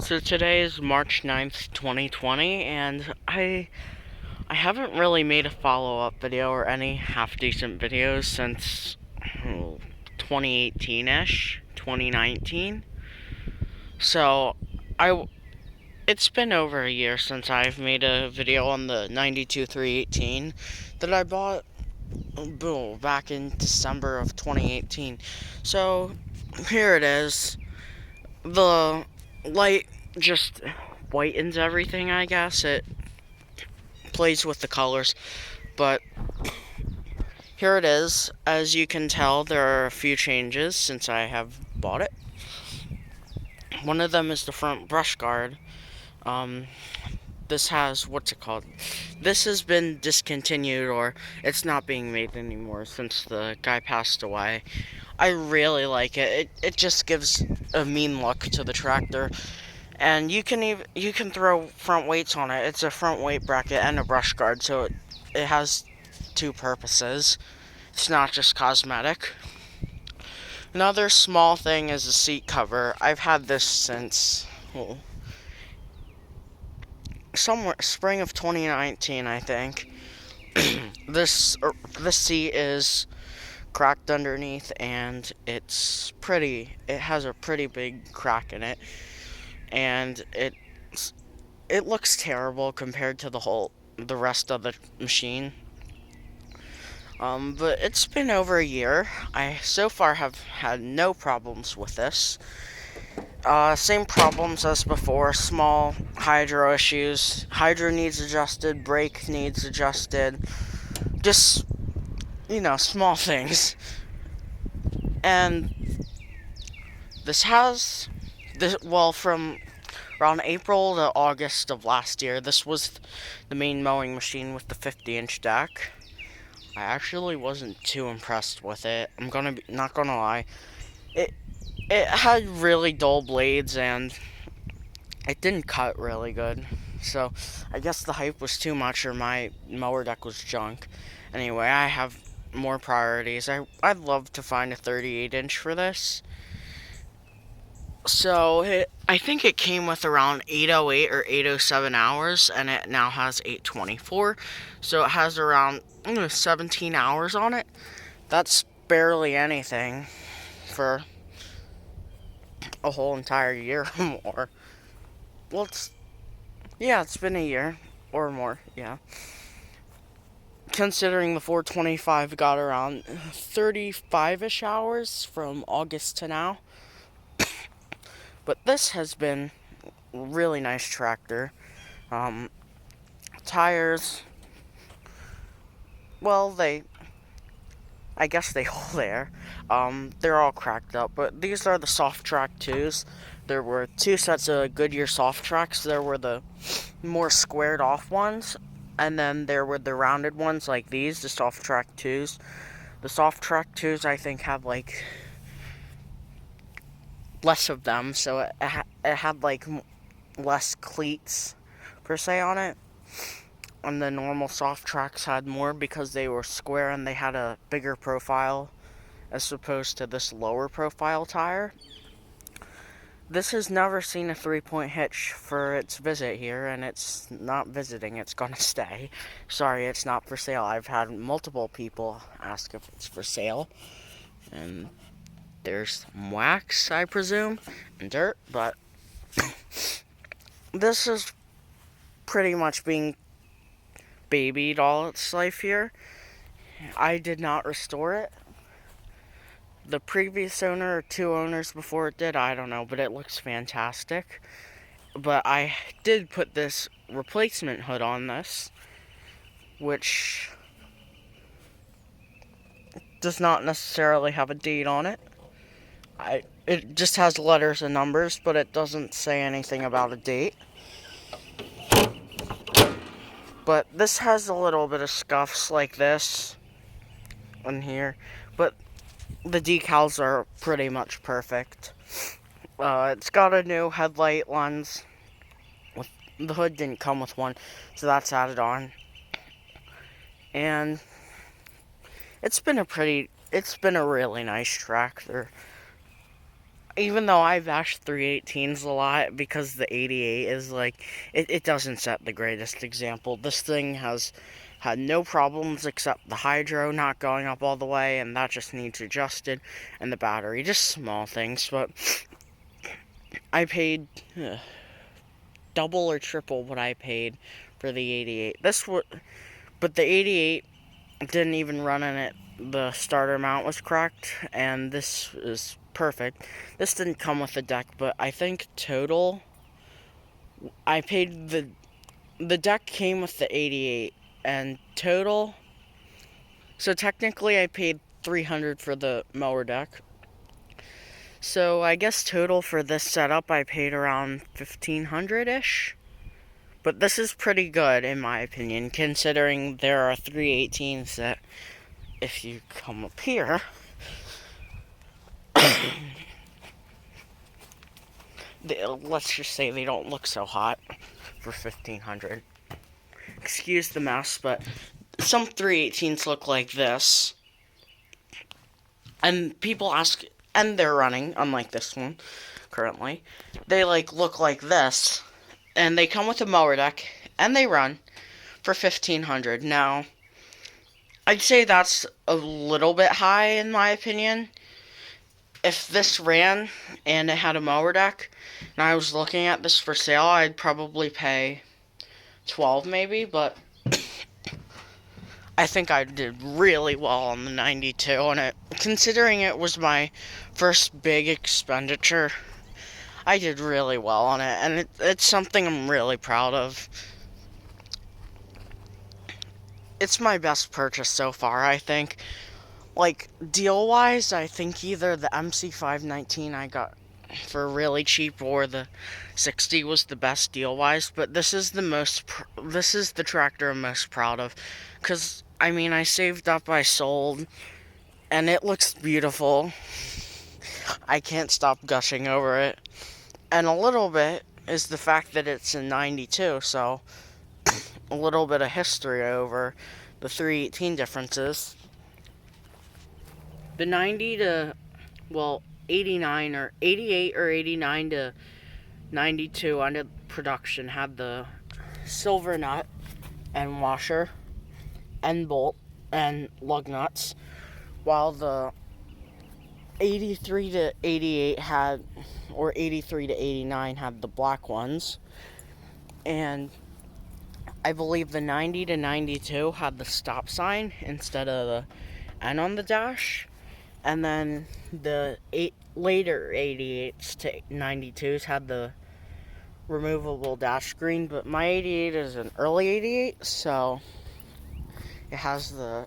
So today is March 9th, 2020, and I haven't really made a follow-up video or any half-decent videos since 2018-ish, 2019. So, it's been over a year since I've made a video on the 92 318 that I bought back in December of 2018. So, here it is. The light just whitens everything, I guess. It plays with the colors, but here it is. As you can tell, there are a few changes since I have bought it. One of them is the front brush guard. This has, what's it called? This has been discontinued, or it's not being made anymore since the guy passed away. I really like it. It just gives a mean look to the tractor. And you can throw front weights on it. It's a front weight bracket and a brush guard, so it has two purposes. It's not just cosmetic. Another small thing is the seat cover. I've had this since somewhere spring of 2019, I think. This seat is cracked underneath, and it has a pretty big crack in it, and it looks terrible compared to the rest of the machine. But it's been over a year. I so far have had no problems with this. Same problems as before, small hydro issues. Hydro needs adjusted, brake needs adjusted. Just, small things. And from around April to August of last year, this was the main mowing machine with the 50-inch deck. I actually wasn't too impressed with it. Not gonna lie. It had really dull blades, and it didn't cut really good. So I guess the hype was too much, or my mower deck was junk. Anyway, I have more priorities. I'd love to find a 38-inch for this. So I think it came with around 808 or 807 hours, and it now has 824. So it has around 17 hours on it. That's barely anything for a whole entire year or more. Well, it's been a year or more, yeah. Considering the 425 got around 35-ish hours from August to now. But this has been a really nice tractor. Tires, well, I guess they hold there. They're all cracked up, but these are the soft track 2s. There were two sets of Goodyear soft tracks. There were the more squared off ones, and then there were the rounded ones like these, the soft track 2s. The soft track 2s, I think, have like less of them, so it had like less cleats per se on it. And the normal soft tracks had more because they were square and they had a bigger profile as opposed to this lower profile tire. This has never seen a 3-point hitch for its visit here, and it's not visiting, it's gonna stay. Sorry, it's not for sale. I've had multiple people ask if it's for sale, and there's some wax, I presume, and dirt, but this is pretty much being babied all its life here. I did not restore it. The previous owner or two owners before it did, I don't know, but it looks fantastic. But I did put this replacement hood on this, which does not necessarily have a date on it. It just has letters and numbers, but it doesn't say anything about a date. But this has a little bit of scuffs like this in here, but the decals are pretty much perfect. It's got a new headlight lens. The hood didn't come with one, so that's added on. And it's been a really nice tractor. even though I bash 318s a lot because the 88 is like, it doesn't set the greatest example. This thing has had no problems except the hydro not going up all the way, and that just needs adjusted, and the battery, just small things. But I paid double or triple what I paid for the 88. But the 88 didn't even run in it. The starter mount was cracked, and this is perfect. This didn't come with a deck, but I think total, I paid the deck came with the 88, and total, so technically I paid $300 for the mower deck. So I guess total for this setup I paid around $1,500-ish. But this is pretty good in my opinion, considering there are 318s that, if you come up here, let's just say they don't look so hot for $1,500. Excuse the mess, but some 318s look like this. And people ask, and they're running, unlike this one currently. They look like this, and they come with a mower deck, and they run for $1,500. Now, I'd say that's a little bit high in my opinion. If this ran and it had a mower deck, and I was looking at this for sale, I'd probably pay $12 maybe, but I think I did really well on the 92, and considering it was my first big expenditure, I did really well on it, and it's something I'm really proud of. It's my best purchase so far, I think. Deal-wise, I think either the MC519 I got for really cheap or the 60 was the best deal-wise, but this is the tractor I'm most proud of, because I saved up, I sold, and it looks beautiful. I can't stop gushing over it. And a little bit is the fact that it's a 92, so a little bit of history over the 318 differences. The 90 to, 89 or 88 or 89 to 92 under production had the silver nut and washer and bolt and lug nuts, while the 83 to 88 had, or 83 to 89 had the black ones, and I believe the 90 to 92 had the stop sign instead of the N on the dash, and then the later 88s to 92s had the removable dash screen, but my 88 is an early 88, so it has the,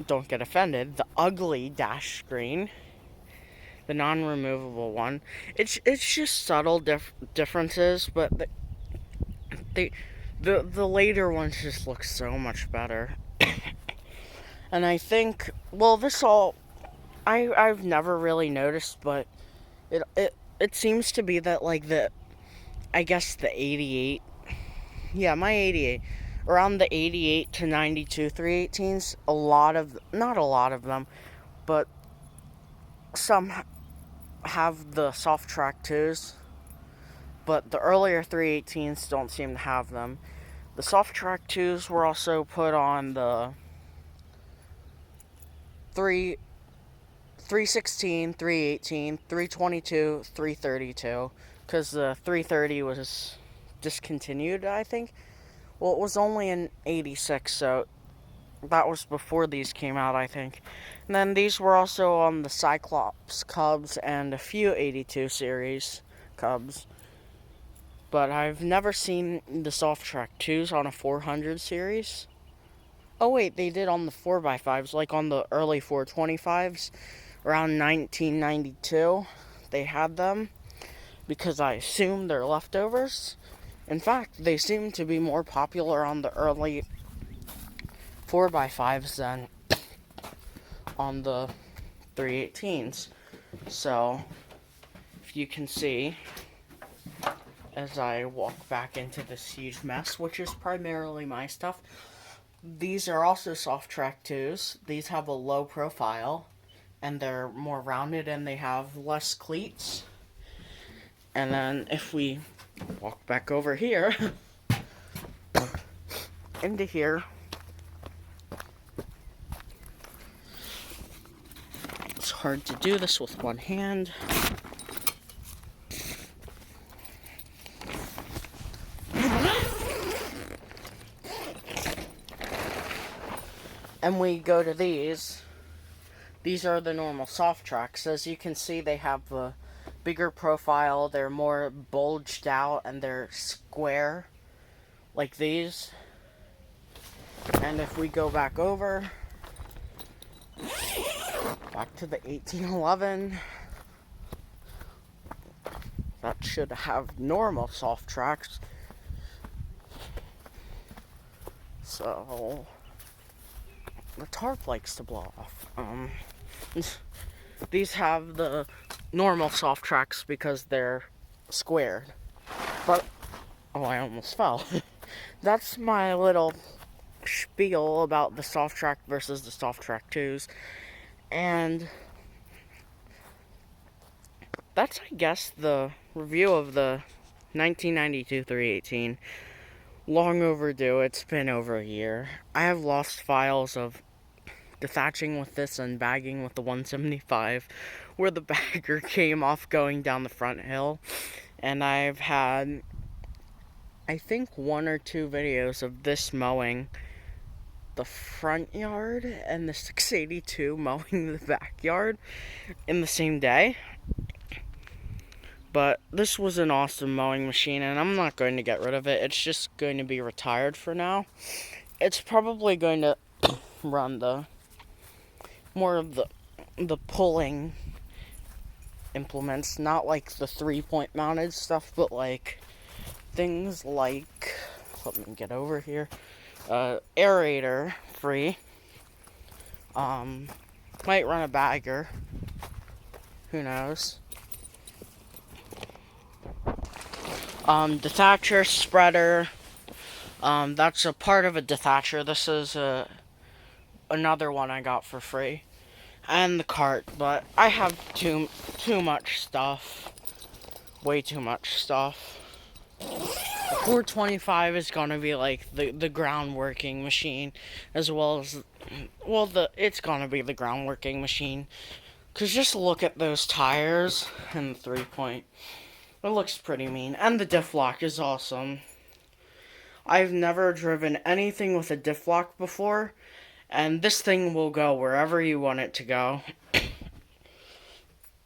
don't get offended, the ugly dash screen, the non-removable one. It's just subtle differences, but the later ones just look so much better. And I think, I've never really noticed, but it seems to be that I guess the 88, yeah, my 88, around the 88 to 92 318s, not a lot of them, but some have the soft track 2s, but the earlier 318s don't seem to have them. The soft track 2s were also put on the 316, 318, 322, 332, because the 330 was discontinued, I think. Well, it was only in 86, so that was before these came out, I think. And then these were also on the Cyclops Cubs and a few 82 series Cubs. But I've never seen the soft track 2s on a 400 series. Oh wait, they did on the 4x5s, like on the early 425s, around 1992. They had them, because I assume they're leftovers. In fact, they seem to be more popular on the early 4x5s than on the 318s. So, if you can see, as I walk back into this huge mess, which is primarily my stuff, these are also soft track 2s. These have a low profile. and they're more rounded and they have less cleats. And then if we walk back over here, into here, it's hard to do this with one hand. And we go to these. These are the normal soft tracks. As you can see, they have a bigger profile. They're more bulged out and they're square, like these. And if we go back over, back to the 1811, that should have normal soft tracks. So the tarp likes to blow off. These have the normal soft tracks because they're squared. But, oh, I almost fell. That's my little spiel about the soft track versus the soft track 2s. And that's, I guess, the review of the 1992 318. Long overdue. It's been over a year. I have lost files of dethatching with this and bagging with the 175, where the bagger came off going down the front hill. And I've had, I think, 1 or 2 videos of this mowing the front yard and the 682 mowing the backyard in the same day. But this was an awesome mowing machine, and I'm not going to get rid of it. It's just going to be retired for now. It's probably going to run more of the pulling implements, not like the 3-point mounted stuff, but like things like, let me get over here, aerator free, might run a bagger, who knows, dethatcher, spreader, that's a part of a dethatcher. This is another one I got for free, and the cart, but I have too much stuff, way too much stuff. The 425 is gonna be like the ground working machine, as well as, well, it's gonna be the ground working machine, cause just look at those tires and the 3-point. It looks pretty mean, and the diff lock is awesome. I've never driven anything with a diff lock before, and this thing will go wherever you want it to go.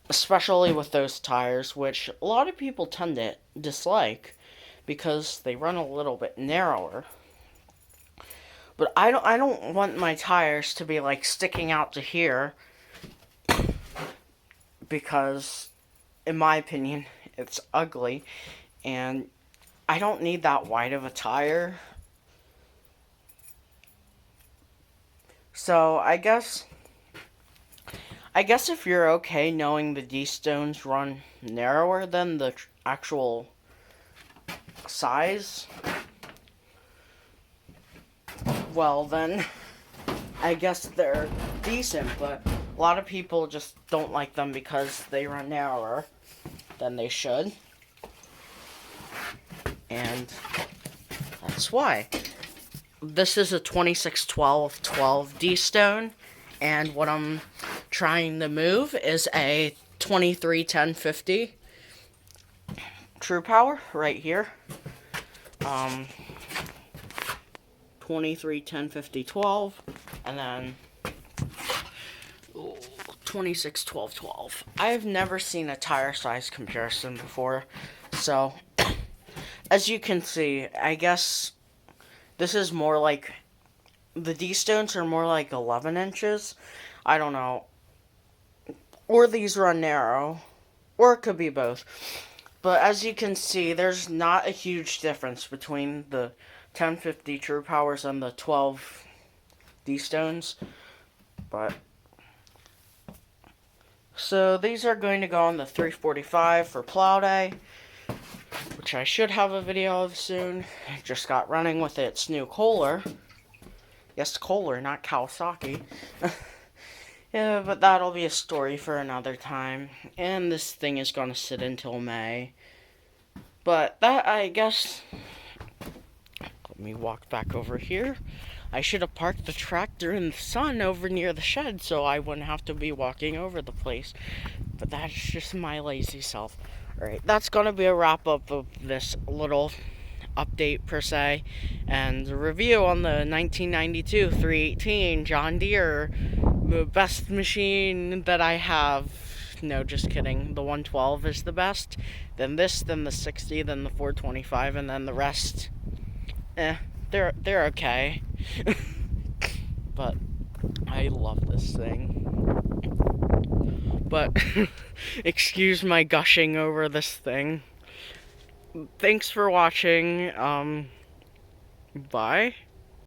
Especially with those tires, which a lot of people tend to dislike because they run a little bit narrower. But I don't want my tires to be like sticking out to here, because in my opinion it's ugly, and I don't need that wide of a tire. So I guess if you're okay knowing the D-stones run narrower than the actual size, well then, I guess they're decent, but a lot of people just don't like them because they run narrower than they should. And that's why. This is a 2612 D-stone, and what I'm trying to move is a 231050 True Power right here. 23105012, and then 261212. I've never seen a tire size comparison before, so as you can see, I guess this is more like, the D-stones are more like 11 inches. I don't know. Or these run narrow. Or it could be both. But as you can see, there's not a huge difference between the 1050 True Powers and the 12 D-stones. But so these are going to go on the 345 for plow day, which I should have a video of soon. I just got running with its new Kohler. Yes, Kohler, not Kawasaki. Yeah, but that'll be a story for another time. And this thing is gonna sit until May. But that, I guess. Let me walk back over here. I should have parked the tractor in the sun over near the shed so I wouldn't have to be walking over the place. But that's just my lazy self. Alright, that's gonna be a wrap up of this little update per se, and a review on the 1992 318 John Deere, the best machine that I have. No, just kidding. The 112 is the best. Then this, then the 60, then the 425, and then the rest. They're okay. But I love this thing. But excuse my gushing over this thing. Thanks for watching. Bye.